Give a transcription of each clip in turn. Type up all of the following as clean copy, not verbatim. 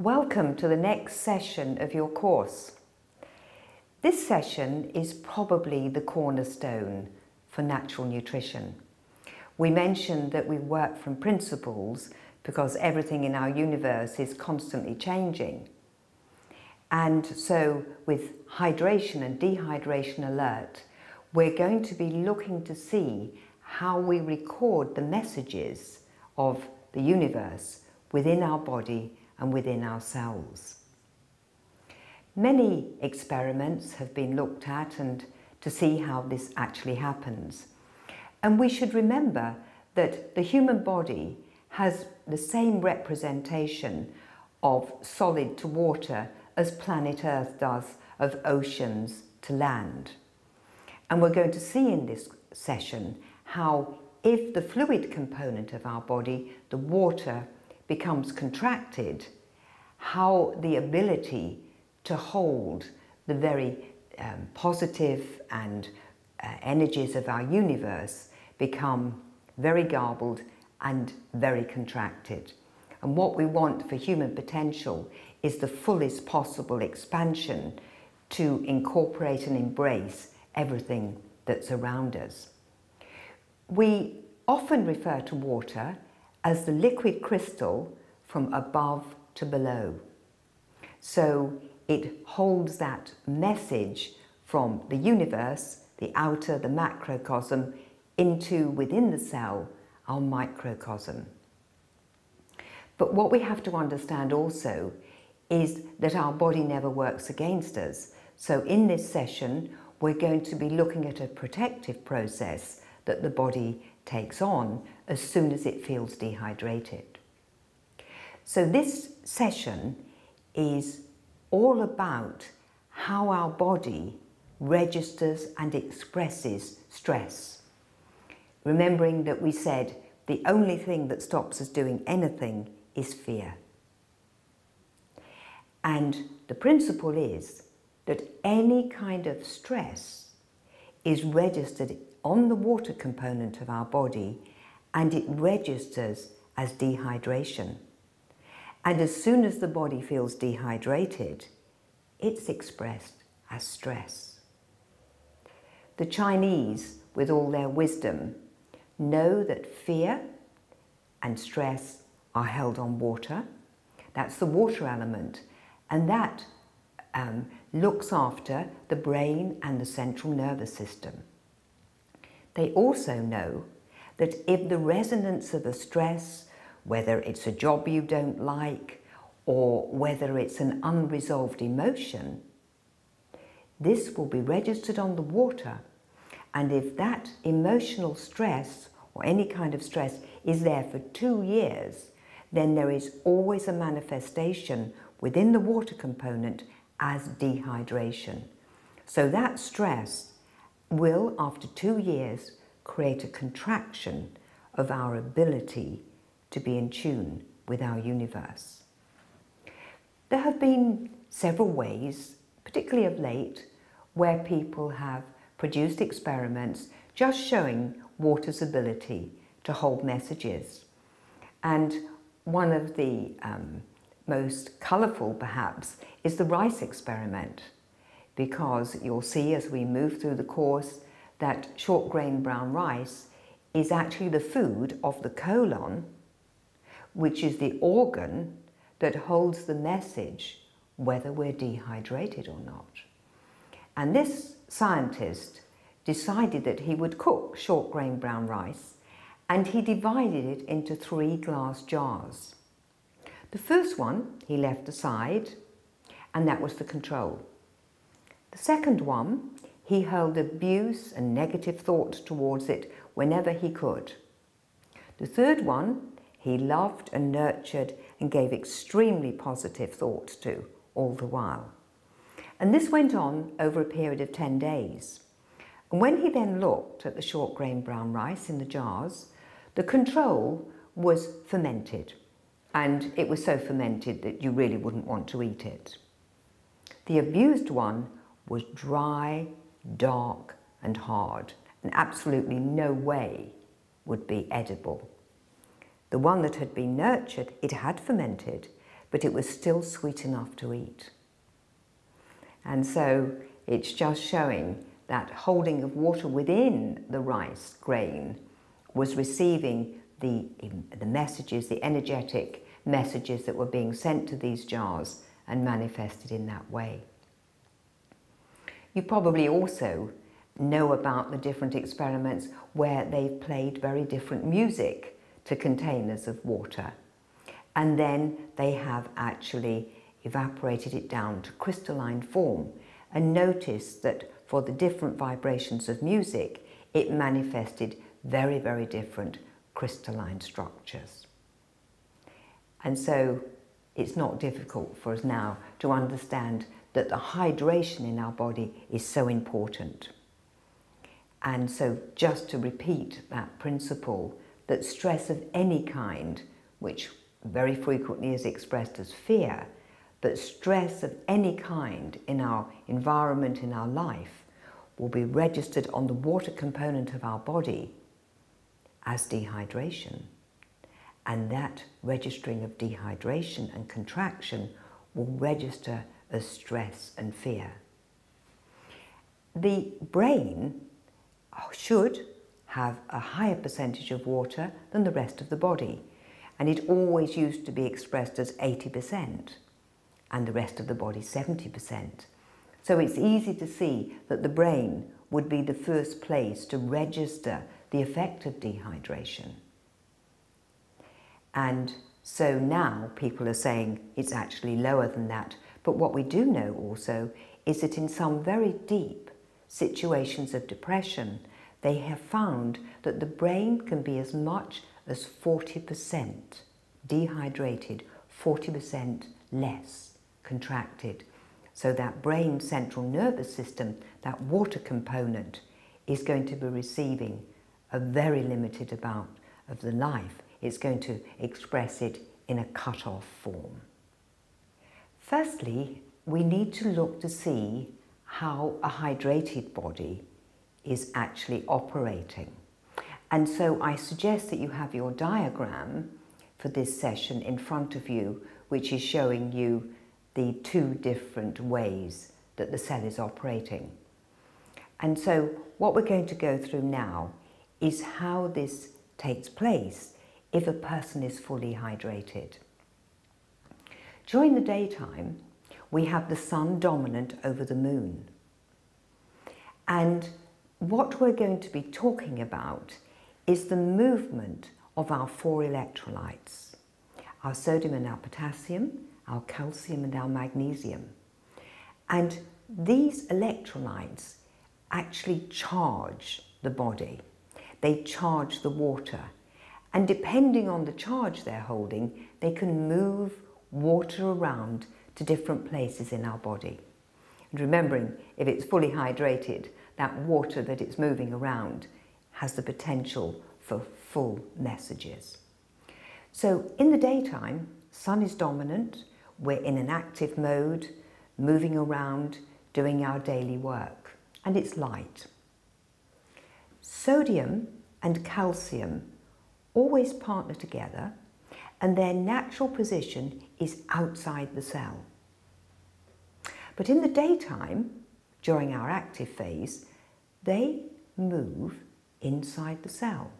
Welcome to the next session of your course. This session is probably the cornerstone for natural nutrition. We mentioned that we work from principles because everything in our universe is constantly changing. And so with hydration and dehydration alert, we're going to be looking to see how we record the messages of the universe within our body and within our cells. Many experiments have been looked at and to see how this actually happens. And we should remember that the human body has the same representation of solid to water as planet Earth does of oceans to land. And we're going to see in this session how if the fluid component of our body, the water, becomes contracted, how the ability to hold the very positive and energies of our universe become very garbled and very contracted. And what we want for human potential is the fullest possible expansion to incorporate and embrace everything that's around us. We often refer to water as the liquid crystal from above to below. So it holds that message from the universe, the outer, the macrocosm, into within the cell, our microcosm. But what we have to understand also is that our body never works against us. So in this session, we're going to be looking at a protective process that the body takes on as soon as it feels dehydrated. So this session is all about how our body registers and expresses stress. Remembering that we said the only thing that stops us doing anything is fear. And the principle is that any kind of stress is registered on the water component of our body, and it registers as dehydration. And as soon as the body feels dehydrated, it's expressed as stress. The Chinese, with all their wisdom, know that fear and stress are held on water. That's the water element, and that looks after the brain and the central nervous system. They also know that if the resonance of a stress, whether it's a job you don't like or whether it's an unresolved emotion, this will be registered on the water. And if that emotional stress or any kind of stress is there for 2 years, then there is always a manifestation within the water component as dehydration. So that stress will, after 2 years, create a contraction of our ability to be in tune with our universe. There have been several ways, particularly of late, where people have produced experiments just showing water's ability to hold messages. And one of the most colourful, perhaps, is the rice experiment, because you'll see as we move through the course that short grain brown rice is actually the food of the colon, which is the organ that holds the message whether we're dehydrated or not. And this scientist decided that he would cook short grain brown rice, and he divided it into 3 glass jars. The first one he left aside, and that was the control. The second one, he hurled abuse and negative thoughts towards it whenever he could. The third one, he loved and nurtured and gave extremely positive thoughts to all the while. And this went on over a period of 10 days. And when he then looked at the short grain brown rice in the jars, the control was fermented. And it was so fermented that you really wouldn't want to eat it. The abused one was dry, dark and hard, and absolutely no way would be edible. The one that had been nurtured, it had fermented, but it was still sweet enough to eat. And so it's just showing that holding of water within the rice grain was receiving the messages, the energetic messages that were being sent to these jars and manifested in that way. You probably also know about the different experiments where they've played very different music to containers of water, and then they have actually evaporated it down to crystalline form and noticed that for the different vibrations of music it manifested very, very different crystalline structures. And so it's not difficult for us now to understand that the hydration in our body is so important. And so just to repeat that principle, that stress of any kind, which very frequently is expressed as fear, but stress of any kind in our environment, in our life, will be registered on the water component of our body as dehydration. And that registering of dehydration and contraction will register as stress and fear. The brain should have a higher percentage of water than the rest of the body, and it always used to be expressed as 80% and the rest of the body 70%. So it's easy to see that the brain would be the first place to register the effect of dehydration. And so now people are saying it's actually lower than that, but what we do know also is that in some very deep situations of depression, they have found that the brain can be as much as 40% dehydrated, 40% less contracted. So that brain central nervous system, that water component, is going to be receiving a very limited amount of the life. It's going to express it in a cut-off form. Firstly, we need to look to see how a hydrated body is actually operating. And so I suggest that you have your diagram for this session in front of you, which is showing you the two different ways that the cell is operating. And so what we're going to go through now is how this takes place if a person is fully hydrated. During the daytime, we have the sun dominant over the moon. And what we're going to be talking about is the movement of our four electrolytes, our sodium and our potassium, our calcium and our magnesium. And these electrolytes actually charge the body. They charge the water. And depending on the charge they're holding, they can move water around to different places in our body. And remembering, if it's fully hydrated, that water that it's moving around has the potential for full messages. So in the daytime, sun is dominant, we're in an active mode, moving around, doing our daily work, and it's light. Sodium and calcium always partner together, and their natural position is outside the cell. But in the daytime, during our active phase, they move inside the cell.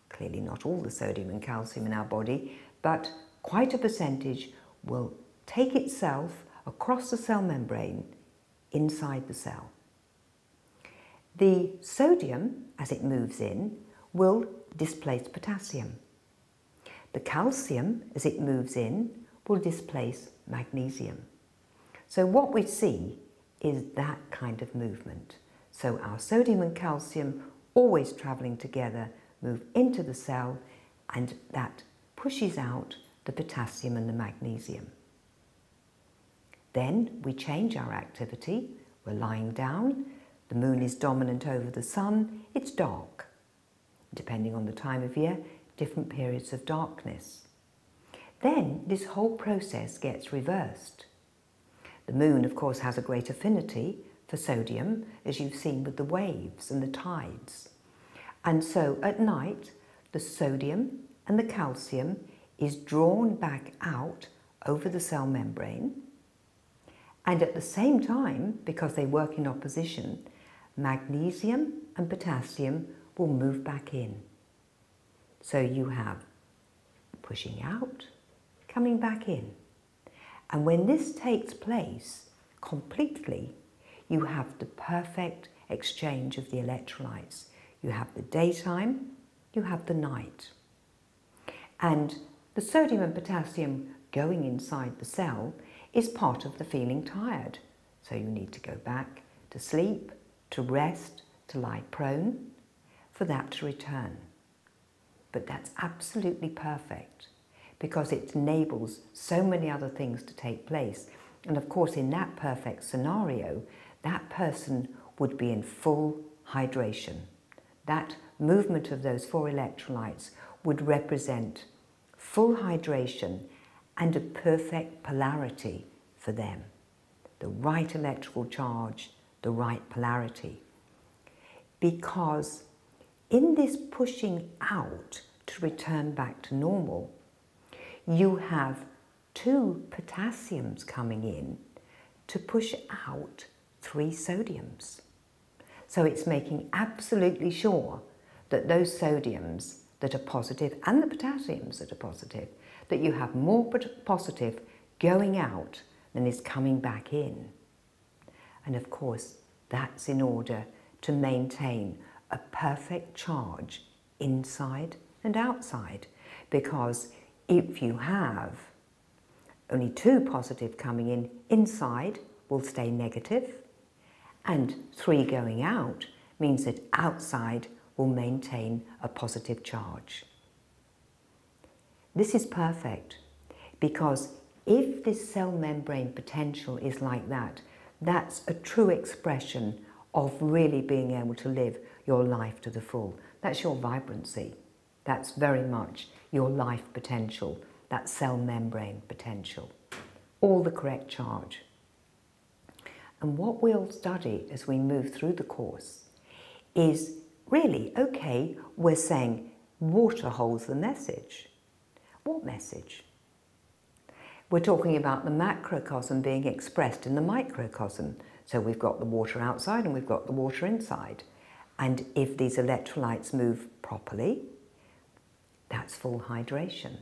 Clearly not all the sodium and calcium in our body, but quite a percentage will take itself across the cell membrane inside the cell. The sodium, as it moves in, will displace potassium. The calcium, as it moves in, will displace magnesium. So what we see is that kind of movement. So our sodium and calcium, always travelling together, move into the cell, and that pushes out the potassium and the magnesium. Then we change our activity. We're lying down, the moon is dominant over the sun, it's dark. Depending on the time of year, different periods of darkness. Then this whole process gets reversed. The moon, of course, has a great affinity for sodium, as you've seen with the waves and the tides. And so at night, the sodium and the calcium is drawn back out over the cell membrane, and at the same time, because they work in opposition, magnesium and potassium will move back in. So you have pushing out, coming back in. And when this takes place completely, you have the perfect exchange of the electrolytes. You have the daytime, you have the night. And the sodium and potassium going inside the cell is part of the feeling tired. So you need to go back to sleep, to rest, to lie prone, for that to return. But that's absolutely perfect because it enables so many other things to take place. And of course, in that perfect scenario, that person would be in full hydration. That movement of those 4 electrolytes would represent full hydration and a perfect polarity for them. The right electrical charge, the right polarity. Because in this pushing out to return back to normal, you have 2 potassiums coming in to push out 3 sodiums. So it's making absolutely sure that those sodiums that are positive and the potassiums that are positive, that you have more positive going out than is coming back in. And of course, that's in order to maintain a perfect charge inside and outside, because if you have only 2 positive coming in, inside will stay negative, and 3 going out means that outside will maintain a positive charge. This is perfect because if this cell membrane potential is like that, that's a true expression of really being able to live your life to the full. That's your vibrancy. That's very much your life potential, that cell membrane potential. All the correct charge. And what we'll study as we move through the course is really, okay, we're saying water holds the message. What message? We're talking about the macrocosm being expressed in the microcosm. So we've got the water outside and we've got the water inside. And if these electrolytes move properly, that's full hydration.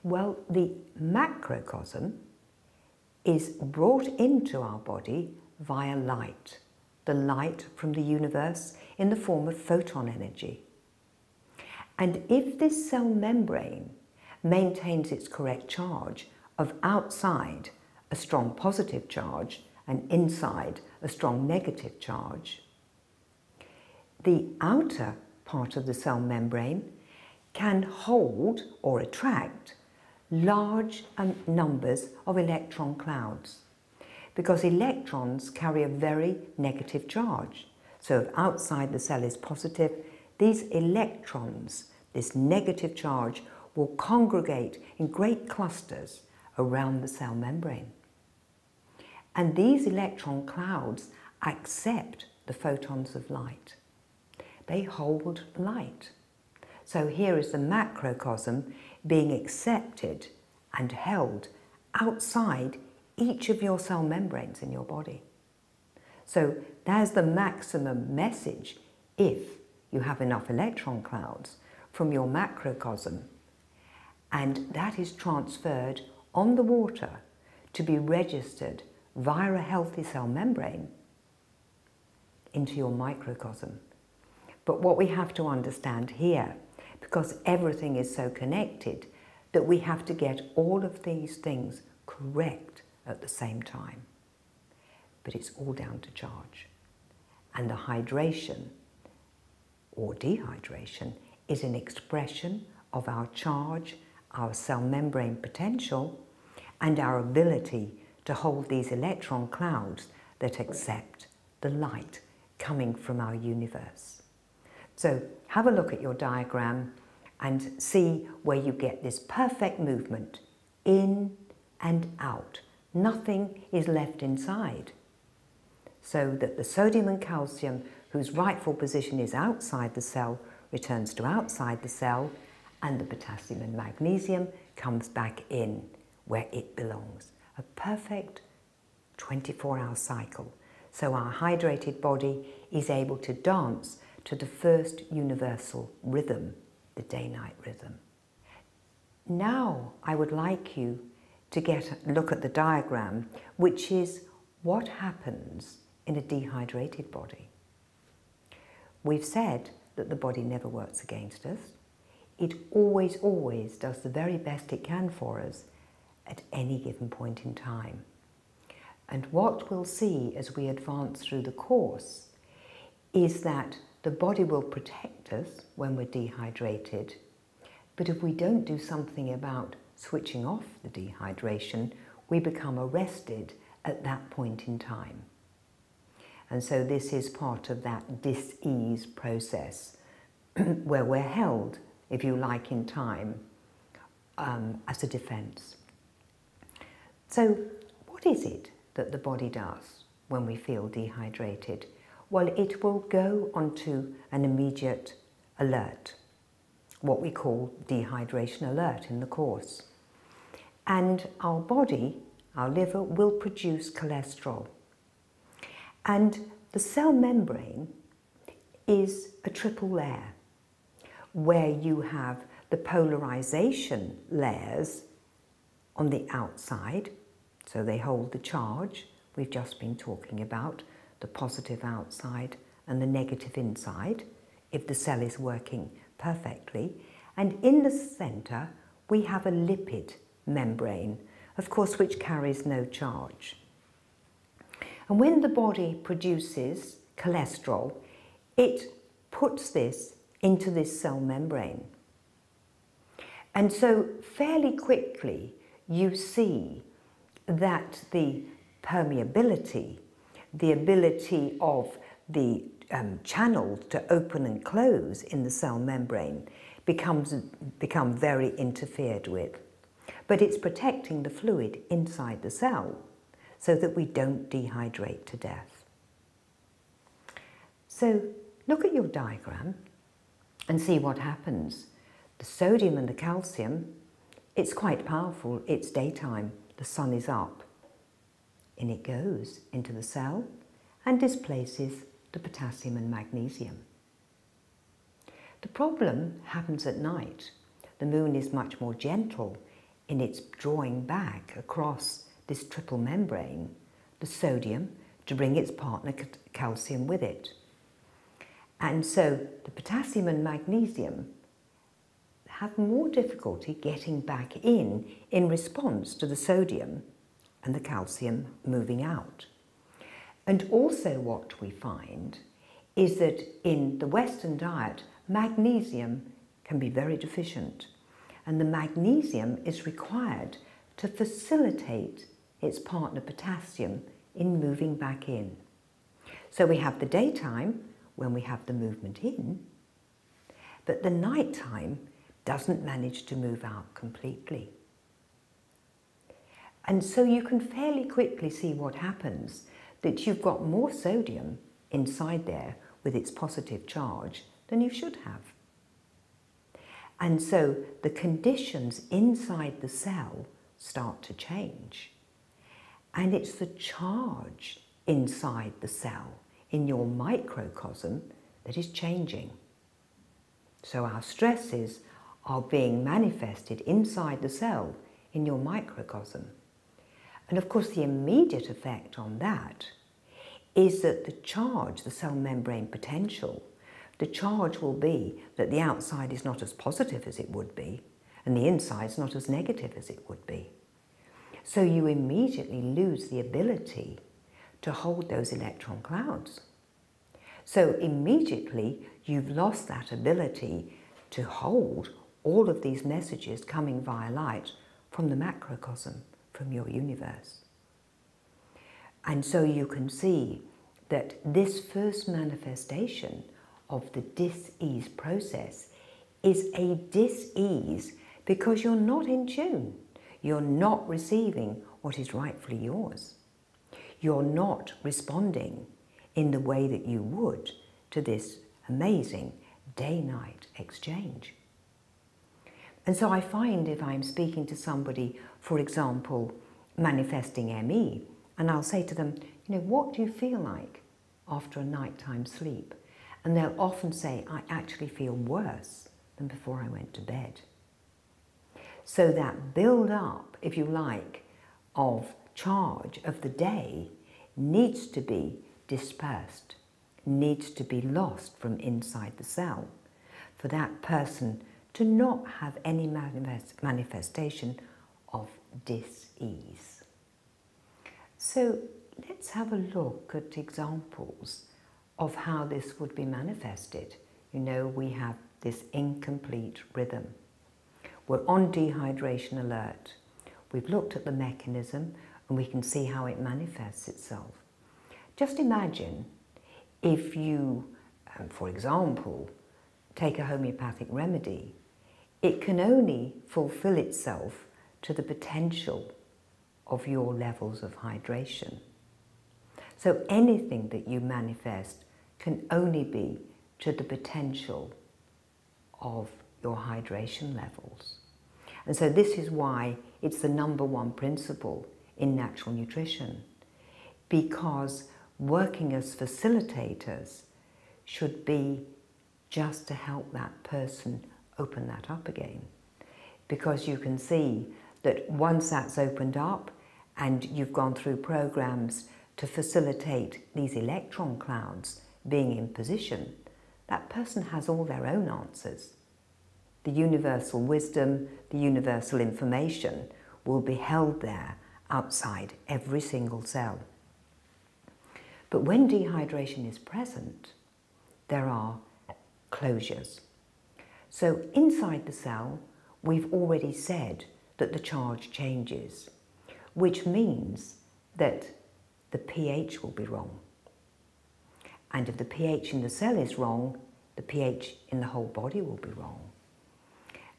Well, the macrocosm is brought into our body via light, the light from the universe in the form of photon energy. And if this cell membrane maintains its correct charge of outside a strong positive charge and inside a strong negative charge, the outer part of the cell membrane can hold or attract large numbers of electron clouds, because electrons carry a very negative charge. So if outside the cell is positive, these electrons, this negative charge, will congregate in great clusters around the cell membrane. And these electron clouds accept the photons of light. They hold light. So here is the macrocosm being accepted and held outside each of your cell membranes in your body. So there's the maximum message if you have enough electron clouds from your macrocosm, and that is transferred on the water to be registered via a healthy cell membrane into your microcosm. But what we have to understand here, because everything is so connected, that we have to get all of these things correct at the same time. But it's all down to charge. And the hydration or dehydration is an expression of our charge, our cell membrane potential, and our ability to hold these electron clouds that accept the light coming from our universe. So have a look at your diagram and see where you get this perfect movement in and out. Nothing is left inside. So that the sodium and calcium, whose rightful position is outside the cell, returns to outside the cell, and the potassium and magnesium comes back in where it belongs. A perfect 24-hour cycle. So our hydrated body is able to dance to the first universal rhythm, the day-night rhythm. Now I would like you to look at the diagram, which is what happens in a dehydrated body. We've said that the body never works against us. It always, always does the very best it can for us at any given point in time. And what we'll see as we advance through the course is that the body will protect us when we're dehydrated, but if we don't do something about switching off the dehydration, we become arrested at that point in time. And so this is part of that dis-ease process where we're held, if you like, in time as a defense. So what is it that the body does when we feel dehydrated? Well, it will go onto an immediate alert, what we call dehydration alert in the course. And our body, our liver, will produce cholesterol. And the cell membrane is a triple layer where you have the polarization layers on the outside, so they hold the charge we've just been talking about, the positive outside and the negative inside, if the cell is working perfectly. And in the center, we have a lipid membrane, of course, which carries no charge. And when the body produces cholesterol, it puts this into this cell membrane. And so fairly quickly, you see that the permeability, the ability of the channel to open and close in the cell membrane become very interfered with. But it's protecting the fluid inside the cell so that we don't dehydrate to death. So look at your diagram and see what happens. The sodium and the calcium, it's quite powerful. It's daytime, the sun is up. In it goes into the cell and displaces the potassium and magnesium. The problem happens at night. The moon is much more gentle in its drawing back across this triple membrane, the sodium, to bring its partner calcium with it. And so the potassium and magnesium have more difficulty getting back in response to the sodium and the calcium moving out. And also what we find is that in the Western diet, magnesium can be very deficient. And the magnesium is required to facilitate its partner potassium in moving back in. So we have the daytime when we have the movement in, but the nighttime doesn't manage to move out completely. And so you can fairly quickly see what happens, that you've got more sodium inside there with its positive charge than you should have. And so the conditions inside the cell start to change. And it's the charge inside the cell, in your microcosm, that is changing. So our stresses are being manifested inside the cell in your microcosm. And of course, the immediate effect on that is that the charge, the cell membrane potential, the charge will be that the outside is not as positive as it would be, and the inside is not as negative as it would be. So you immediately lose the ability to hold those electron clouds. So immediately you've lost that ability to hold all of these messages coming via light from the macrocosm, from your universe. And so you can see that this first manifestation of the dis-ease process is a dis-ease because you're not in tune. You're not receiving what is rightfully yours. You're not responding in the way that you would to this amazing day-night exchange. And so I find if I'm speaking to somebody for example, manifesting ME, and I'll say to them, you know, what do you feel like after a nighttime sleep? And they'll often say, I actually feel worse than before I went to bed. So that build up, if you like, of charge of the day needs to be dispersed, needs to be lost from inside the cell for that person to not have any manifestation of dis-ease. So let's have a look at examples of how this would be manifested. You know, we have this incomplete rhythm. We're on dehydration alert. We've looked at the mechanism and we can see how it manifests itself. Just imagine if you, for example, take a homeopathic remedy, it can only fulfill itself to the potential of your levels of hydration. So anything that you manifest can only be to the potential of your hydration levels. And so this is why it's the #1 principle in natural nutrition, because working as facilitators should be just to help that person open that up again. Because you can see that once that's opened up and you've gone through programs to facilitate these electron clouds being in position, that person has all their own answers. The universal wisdom, the universal information will be held there outside every single cell. But when dehydration is present, there are closures. So inside the cell, we've already said that the charge changes, which means that the pH will be wrong. And if the pH in the cell is wrong, the pH in the whole body will be wrong.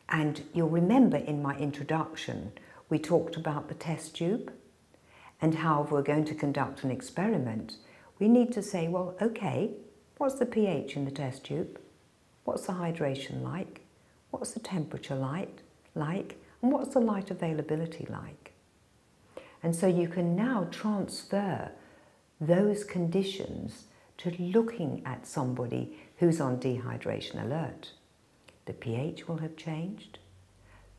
And you'll remember in my introduction, we talked about the test tube and how if we're going to conduct an experiment, we need to say, well, okay, what's the pH in the test tube? What's the hydration like? What's the temperature like? And what's the light availability like? And so you can now transfer those conditions to looking at somebody who's on dehydration alert. The pH will have changed.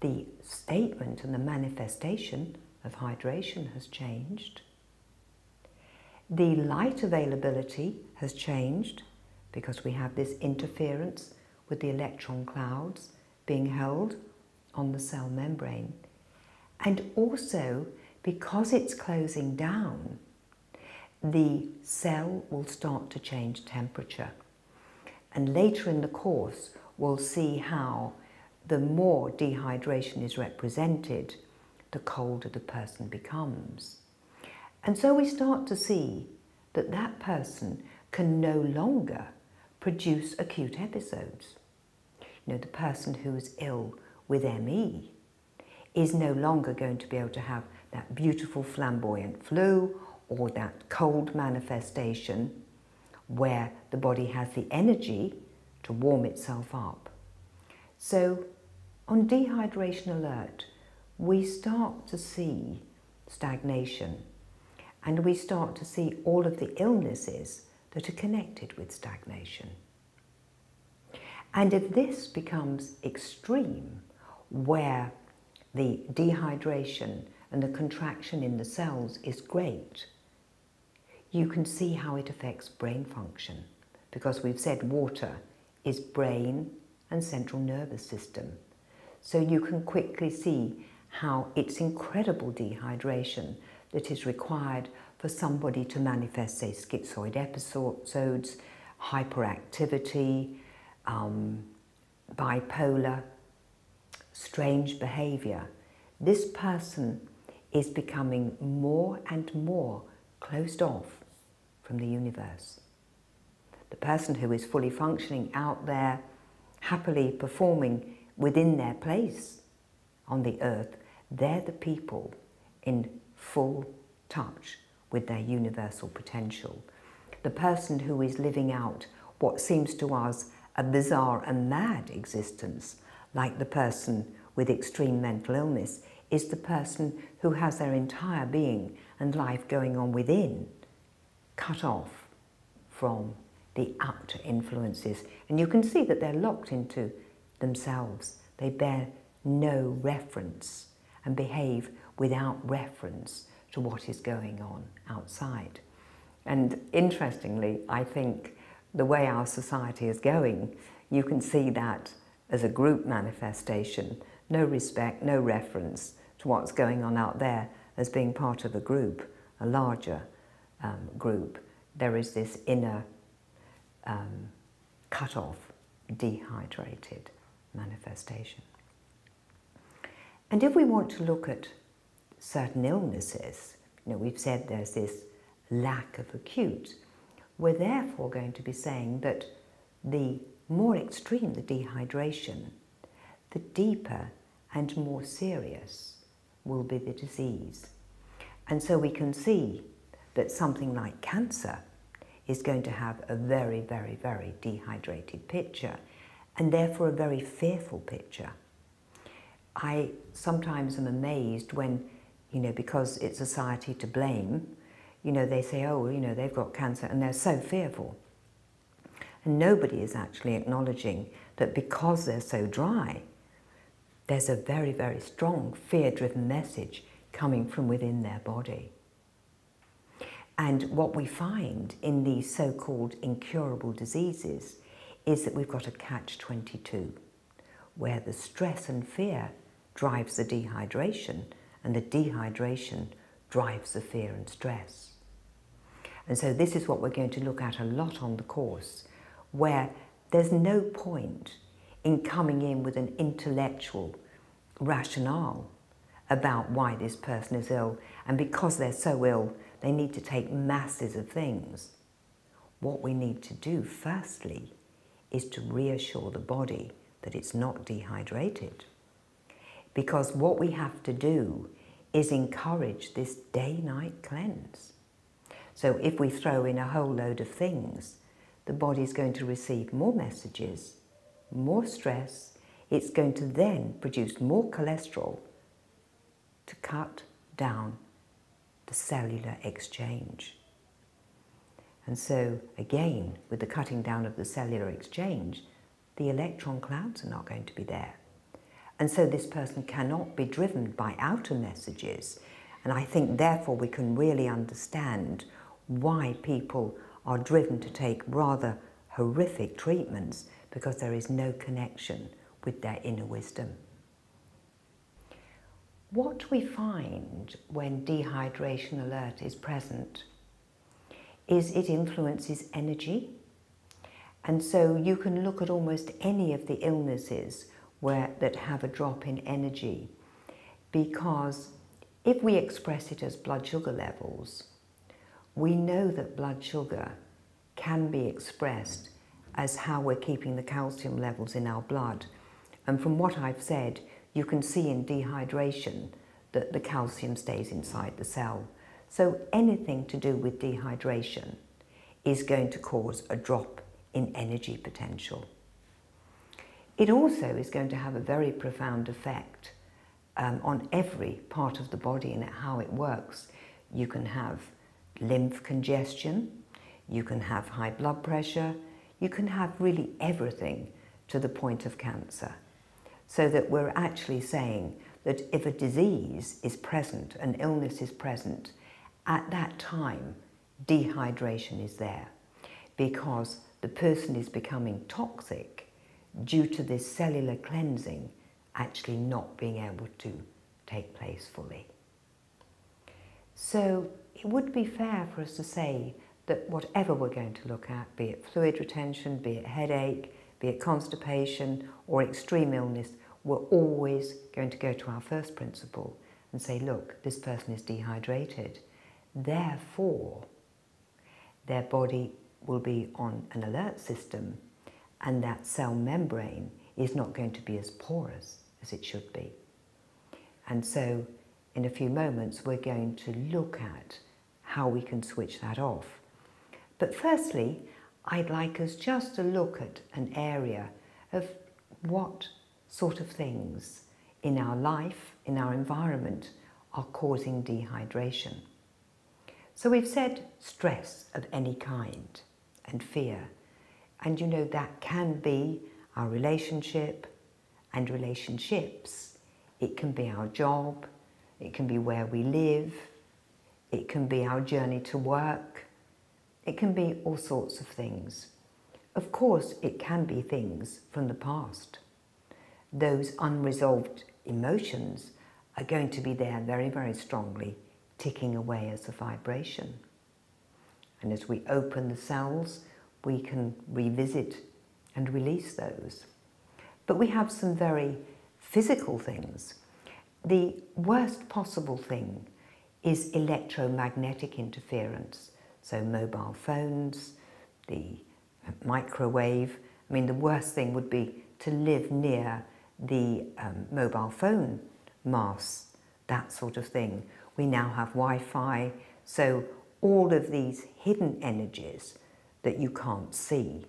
The statement and the manifestation of hydration has changed. The light availability has changed because we have this interference with the electron clouds being held on the cell membrane. And also, because it's closing down, the cell will start to change temperature. And later in the course, we'll see how the more dehydration is represented, the colder the person becomes. And so we start to see that that person can no longer produce acute episodes. You know, the person who is ill with ME is no longer going to be able to have that beautiful flamboyant flu or that cold manifestation where the body has the energy to warm itself up. So on dehydration alert, we start to see stagnation and we start to see all of the illnesses that are connected with stagnation. And if this becomes extreme, where the dehydration and the contraction in the cells is great, you can see how it affects brain function, because we've said water is brain and central nervous system. So you can quickly see how it's incredible dehydration that is required for somebody to manifest, say, schizoid episodes, hyperactivity, bipolar, strange behavior. This person is becoming more and more closed off from the universe. The person who is fully functioning out there, happily performing within their place on the earth, they're the people in full touch with their universal potential. The person who is living out what seems to us a bizarre and mad existence, like the person with extreme mental illness, is the person who has their entire being and life going on within, cut off from the outer influences. And you can see that they're locked into themselves. They bear no reference and behave without reference to what is going on outside. And interestingly, I think the way our society is going, you can see that as a group manifestation, no respect, no reference to what's going on out there as being part of a group, a larger group. There is this inner cut-off, dehydrated manifestation. And if we want to look at certain illnesses, we've said there's this lack of acute, we're therefore going to be saying that the more extreme the dehydration, the deeper and more serious will be the disease. And so we can see that something like cancer is going to have a very, very, very dehydrated picture, and therefore a very fearful picture. I sometimes am amazed when, because it's society to blame, they say, oh, they've got cancer, and they're so fearful. And nobody is actually acknowledging that because they're so dry, there's a very, very strong fear-driven message coming from within their body. And what we find in these so-called incurable diseases is that we've got a catch-22, where the stress and fear drives the dehydration, and the dehydration drives the fear and stress. And so this is what we're going to look at a lot on the course, where there's no point in coming in with an intellectual rationale about why this person is ill, and because they're so ill, they need to take masses of things. What we need to do, firstly, is to reassure the body that it's not dehydrated. Because what we have to do is encourage this day-night cleanse. So if we throw in a whole load of things, the body's going to receive more messages, more stress. It's going to then produce more cholesterol to cut down the cellular exchange. And so, again, with the cutting down of the cellular exchange, the electron clouds are not going to be there. And so this person cannot be driven by outer messages. And I think, therefore, we can really understand why people are driven to take rather horrific treatments, because there is no connection with their inner wisdom. What we find when dehydration alert is present is it influences energy. And so you can look at almost any of the illnesses that have a drop in energy, because if we express it as blood sugar levels, we know that blood sugar can be expressed as how we're keeping the calcium levels in our blood. And from what I've said, you can see in dehydration that the calcium stays inside the cell. So anything to do with dehydration is going to cause a drop in energy potential. It also is going to have a very profound effect on every part of the body and how it works. You can have lymph congestion, you can have high blood pressure, you can have really everything to the point of cancer. So that we're actually saying that if a disease is present, an illness is present, at that time, dehydration is there, because the person is becoming toxic due to this cellular cleansing actually not being able to take place fully. So it would be fair for us to say that whatever we're going to look at, be it fluid retention, be it headache, be it constipation or extreme illness, we're always going to go to our first principle and say, look, this person is dehydrated. Therefore, their body will be on an alert system, and that cell membrane is not going to be as porous as it should be. And so in a few moments, we're going to look at how we can switch that off. But firstly, I'd like us just to look at an area of what sort of things in our life, in our environment, are causing dehydration. So we've said stress of any kind and fear. And you know, that can be our relationship and relationships. It can be our job. It can be where we live. It can be our journey to work. It can be all sorts of things. Of course, it can be things from the past. Those unresolved emotions are going to be there very, very strongly, ticking away as a vibration. And as we open the cells, we can revisit and release those. But we have some very physical things. The worst possible thing is electromagnetic interference. So mobile phones, the microwave. I mean, the worst thing would be to live near the mobile phone masts, that sort of thing. We now have Wi-Fi, so all of these hidden energies that you can't see,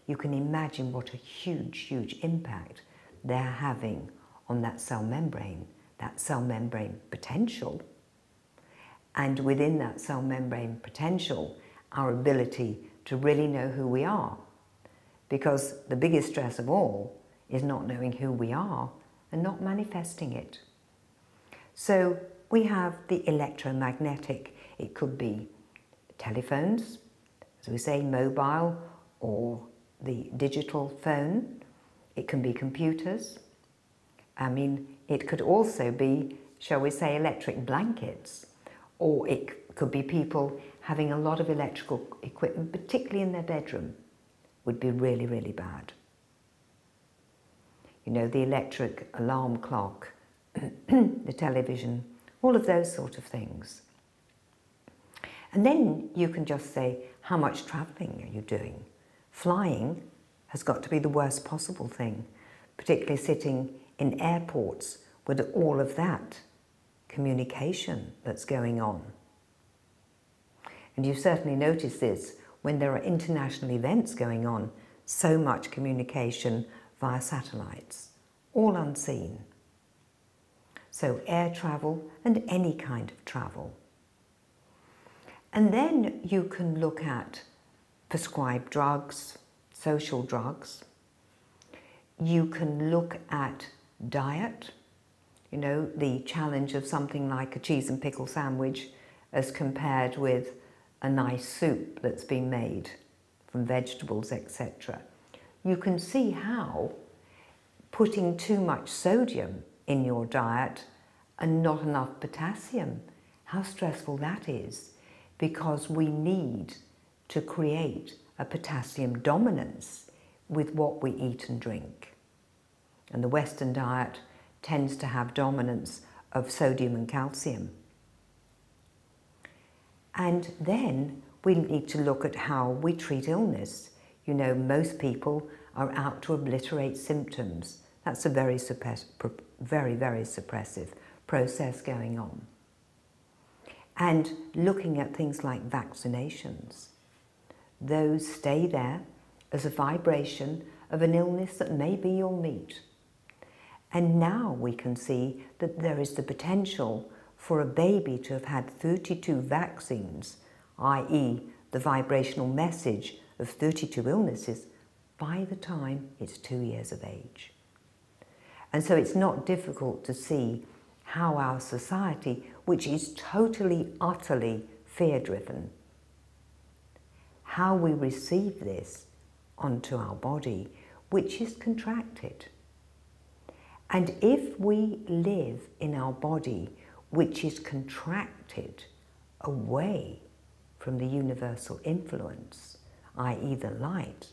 you can imagine what a huge, huge impact they're having on that cell membrane potential. And within that cell membrane potential, our ability to really know who we are. Because the biggest stress of all is not knowing who we are and not manifesting it. So we have the electromagnetic. It could be telephones, as we say, mobile or the digital phone. It can be computers. I mean, it could also be, shall we say, electric blankets. Or it could be people having a lot of electrical equipment, particularly in their bedroom, would be really, really bad. You know, the electric alarm clock, the television, all of those sort of things. And then you can just say, how much travelling are you doing? Flying has got to be the worst possible thing, particularly sitting in airports with all of that communication that's going on. And you certainly notice this when there are international events going on, so much communication via satellites, all unseen. So air travel and any kind of travel. And then you can look at prescribed drugs, social drugs. You can look at diet, you know, the challenge of something like a cheese and pickle sandwich as compared with a nice soup that's been made from vegetables, etc. You can see how putting too much sodium in your diet and not enough potassium, how stressful that is, because we need to create a potassium dominance with what we eat and drink. And the Western diet tends to have dominance of sodium and calcium. And then we need to look at how we treat illness. You know, most people are out to obliterate symptoms. That's a very, very suppressive process going on. And looking at things like vaccinations. Those stay there as a vibration of an illness that maybe you'll meet. And now we can see that there is the potential for a baby to have had 32 vaccines, i.e. the vibrational message of 32 illnesses, by the time it's 2 years of age. And so it's not difficult to see how our society, which is totally, utterly fear-driven, how we receive this onto our body, which is contracted. And if we live in our body, which is contracted away from the universal influence, i.e. the light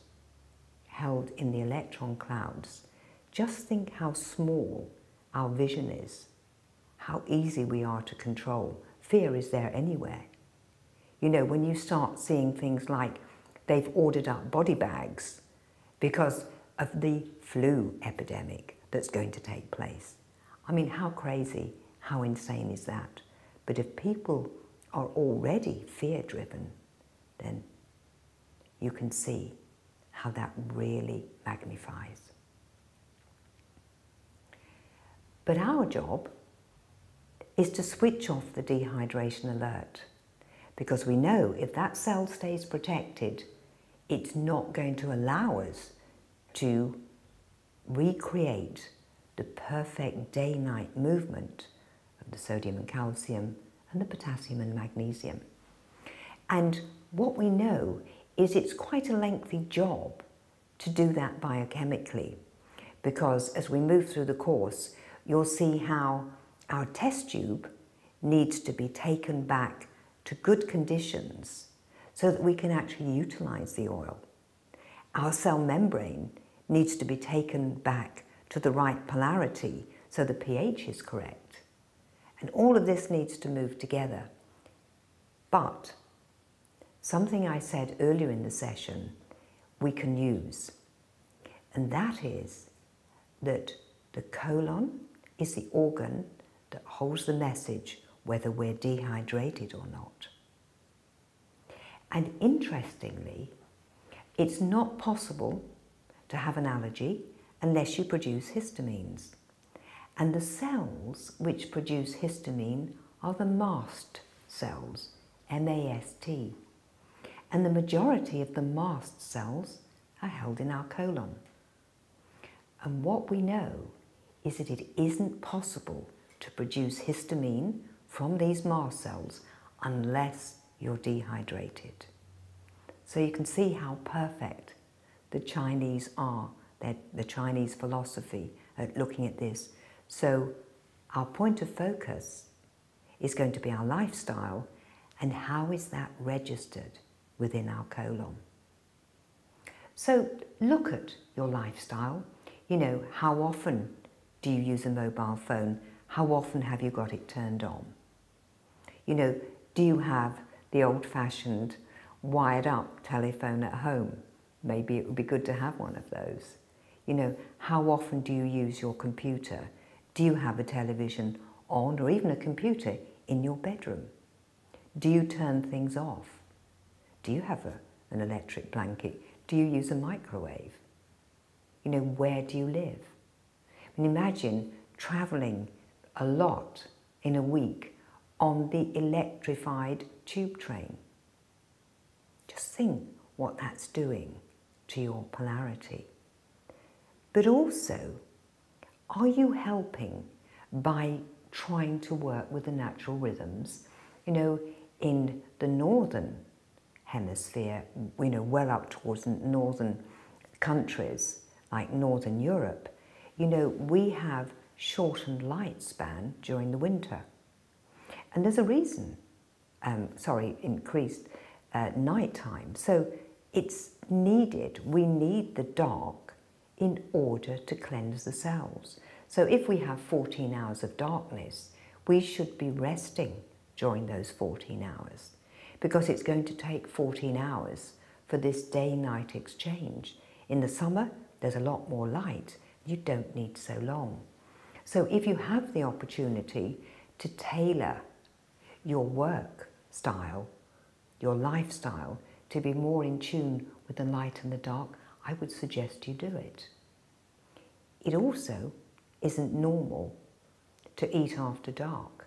held in the electron clouds, just think how small our vision is, how easy we are to control. Fear is there anywhere. You know, when you start seeing things like they've ordered up body bags because of the flu epidemic that's going to take place. I mean, how crazy, how insane is that? But if people are already fear-driven, then you can see how that really magnifies. But our job is to switch off the dehydration alert, because we know if that cell stays protected, it's not going to allow us to recreate the perfect day-night movement of the sodium and calcium and the potassium and magnesium. And what we know is it's quite a lengthy job to do that biochemically, because as we move through the course, you'll see how our test tube needs to be taken back to good conditions so that we can actually utilize the oil. Our cell membrane needs to be taken back to the right polarity so the pH is correct. And all of this needs to move together. But something I said earlier in the session we can use, and that is that the colon is the organ that holds the message whether we're dehydrated or not. And interestingly, it's not possible to have an allergy unless you produce histamines. And the cells which produce histamine are the mast cells, M-A-S-T. And the majority of the mast cells are held in our colon. And what we know is that it isn't possible to produce histamine from these mast cells unless you're dehydrated. So you can see how perfect the Chinese are, the Chinese philosophy at looking at this. So our point of focus is going to be our lifestyle and how is that registered within our colon. So look at your lifestyle. You know, how often do you use a mobile phone? How often have you got it turned on? You know, do you have the old-fashioned wired up telephone at home? Maybe it would be good to have one of those. You know, how often do you use your computer? Do you have a television on or even a computer in your bedroom? Do you turn things off? Do you have an electric blanket? Do you use a microwave? You know, where do you live? I mean, imagine travelling a lot in a week on the electrified tube train. Just think what that's doing to your polarity. But also, are you helping by trying to work with the natural rhythms? You know, in the northern hemisphere, you know, well up towards northern countries like Northern Europe, you know, we have shortened light span during the winter. And there's a reason, increased nighttime. So it's needed, we need the dark in order to cleanse the cells. So if we have 14 hours of darkness, we should be resting during those 14 hours, because it's going to take 14 hours for this day-night exchange. In the summer, there's a lot more light. You don't need so long. So if you have the opportunity to tailor your work style, your lifestyle, to be more in tune with the light and the dark, I would suggest you do it. It also isn't normal to eat after dark.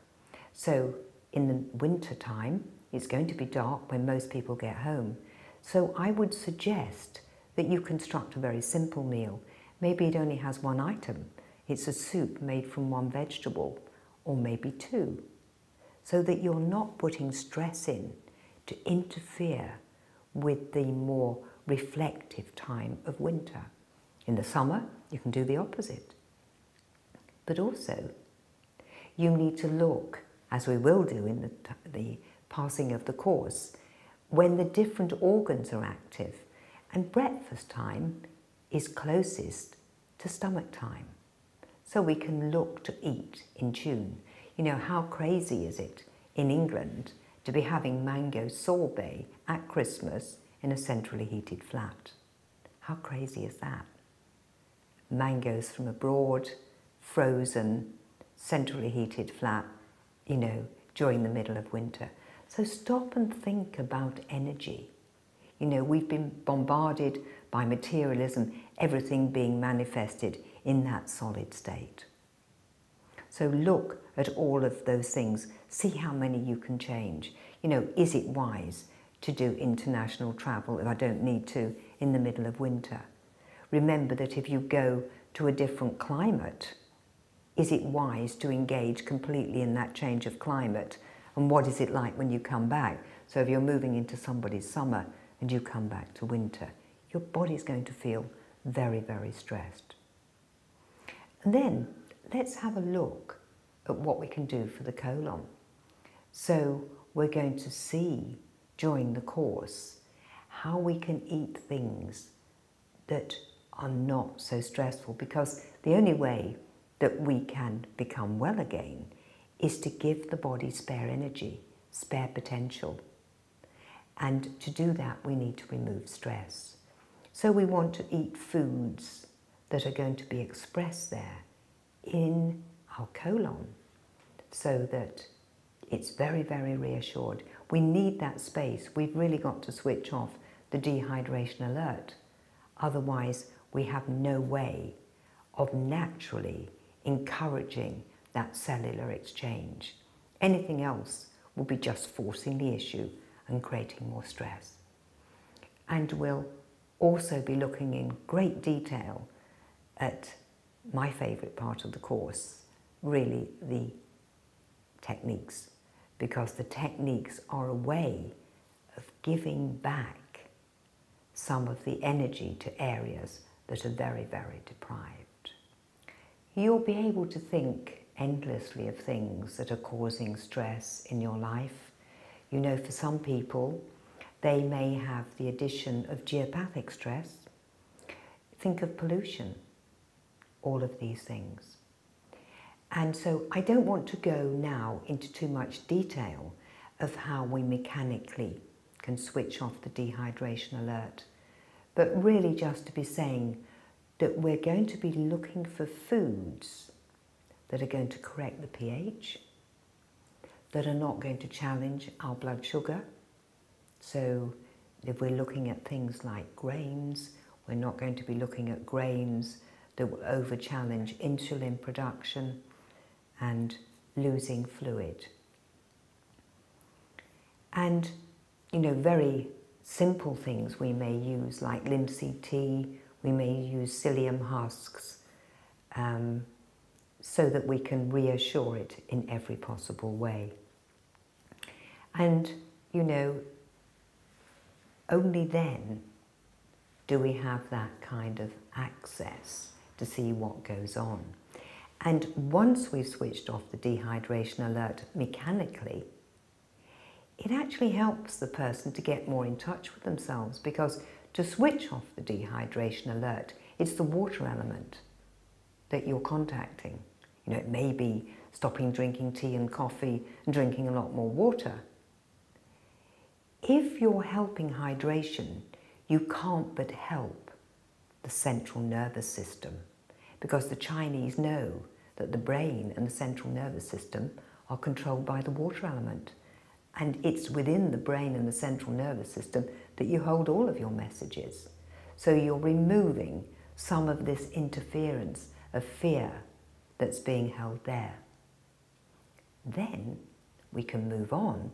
So in the winter time, it's going to be dark when most people get home. So I would suggest that you construct a very simple meal. Maybe it only has one item. It's a soup made from one vegetable, or maybe two, so that you're not putting stress in to interfere with the more reflective time of winter. In the summer, you can do the opposite. But also, you need to look, as we will do in the passing of the course, when the different organs are active. And breakfast time is closest to stomach time. So we can look to eat in tune. You know, how crazy is it in England to be having mango sorbet at Christmas in a centrally heated flat? How crazy is that? Mangoes from abroad, frozen, centrally heated flat, you know, during the middle of winter. So stop and think about energy. You know, we've been bombarded by materialism, everything being manifested in that solid state. So look at all of those things, see how many you can change. You know, is it wise to do international travel if I don't need to in the middle of winter? Remember that if you go to a different climate, is it wise to engage completely in that change of climate? And what is it like when you come back? So if you're moving into somebody's summer and you come back to winter, your body's going to feel very, very stressed. And then let's have a look at what we can do for the colon. So we're going to see during the course how we can eat things that are not so stressful, because the only way that we can become well again is to give the body spare energy, spare potential. And to do that, we need to remove stress. So we want to eat foods that are going to be expressed there in our colon so that it's very, very reassured. We need that space. We've really got to switch off the dehydration alert. Otherwise, we have no way of naturally encouraging that cellular exchange. Anything else will be just forcing the issue and creating more stress. And we'll also be looking in great detail at my favourite part of the course, really the techniques, because the techniques are a way of giving back some of the energy to areas that are very, very deprived. You'll be able to think endlessly of things that are causing stress in your life. You know, for some people, they may have the addition of geopathic stress. Think of pollution, all of these things. And so I don't want to go now into too much detail of how we mechanically can switch off the dehydration alert, but really just to be saying that we're going to be looking for foods that are going to correct the pH, that are not going to challenge our blood sugar. So if we're looking at things like grains, we're not going to be looking at grains that will over-challenge insulin production and losing fluid. And, you know, very simple things we may use, like linseed tea, we may use psyllium husks, so that we can reassure it in every possible way. And, you know, only then do we have that kind of access to see what goes on. And once we've switched off the dehydration alert mechanically, it actually helps the person to get more in touch with themselves, because to switch off the dehydration alert, it's the water element that you're contacting. You know, it may be stopping drinking tea and coffee and drinking a lot more water. If you're helping hydration, you can't but help the central nervous system, because the Chinese know that the brain and the central nervous system are controlled by the water element. And it's within the brain and the central nervous system that you hold all of your messages. So you're removing some of this interference of fear that's being held there. Then we can move on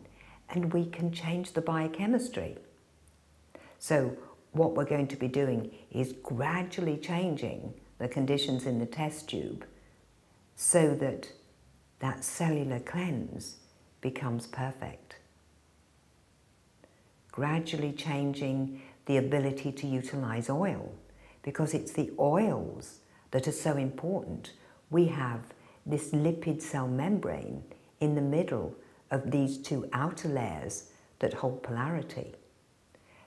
and we can change the biochemistry. So what we're going to be doing is gradually changing the conditions in the test tube so that that cellular cleanse becomes perfect. Gradually changing the ability to utilize oil, because it's the oils that are so important. We have this lipid cell membrane in the middle of these two outer layers that hold polarity.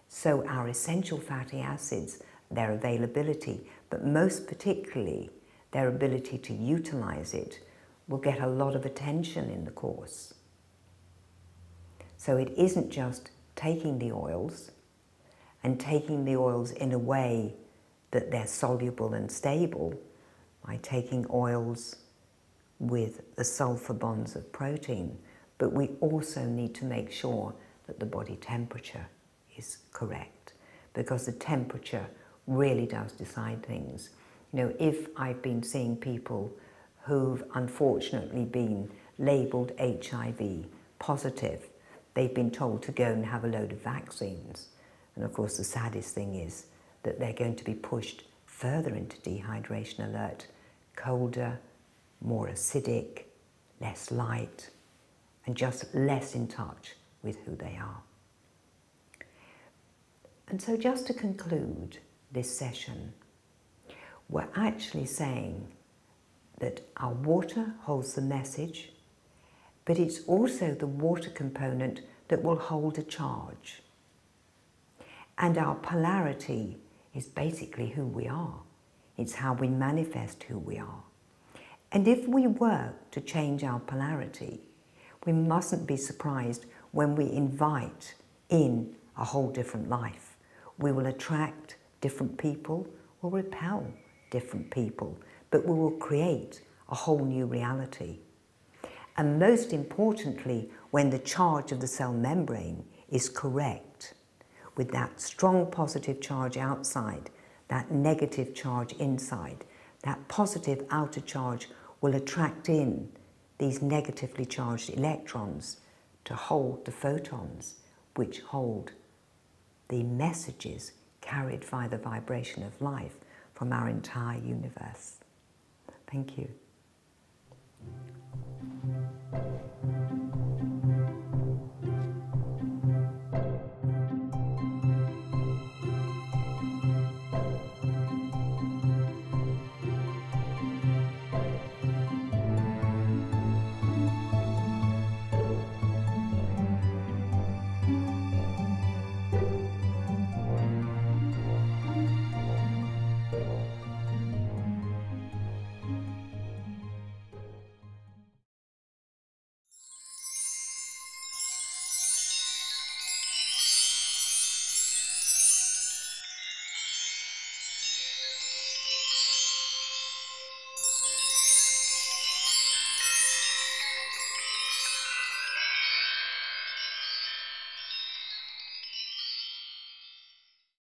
So our essential fatty acids, their availability, but most particularly their ability to utilize it, will get a lot of attention in the course. So it isn't just taking the oils and taking the oils in a way that they're soluble and stable, by taking oils with the sulfur bonds of protein, but we also need to make sure that the body temperature is correct, because the temperature really does decide things. You know, if I've been seeing people who've unfortunately been labelled HIV positive. They've been told to go and have a load of vaccines. And of course the saddest thing is that they're going to be pushed further into dehydration alert, colder, more acidic, less light, and just less in touch with who they are. And so just to conclude this session, we're actually saying that our water holds the message, but it's also the water component that will hold a charge. And our polarity is basically who we are. It's how we manifest who we are. And if we work to change our polarity, we mustn't be surprised when we invite in a whole different life. We will attract different people or repel different people, but we will create a whole new reality. And most importantly, when the charge of the cell membrane is correct, with that strong positive charge outside, that negative charge inside, that positive outer charge will attract in these negatively charged electrons to hold the photons, which hold the messages carried via the vibration of life from our entire universe. Thank you.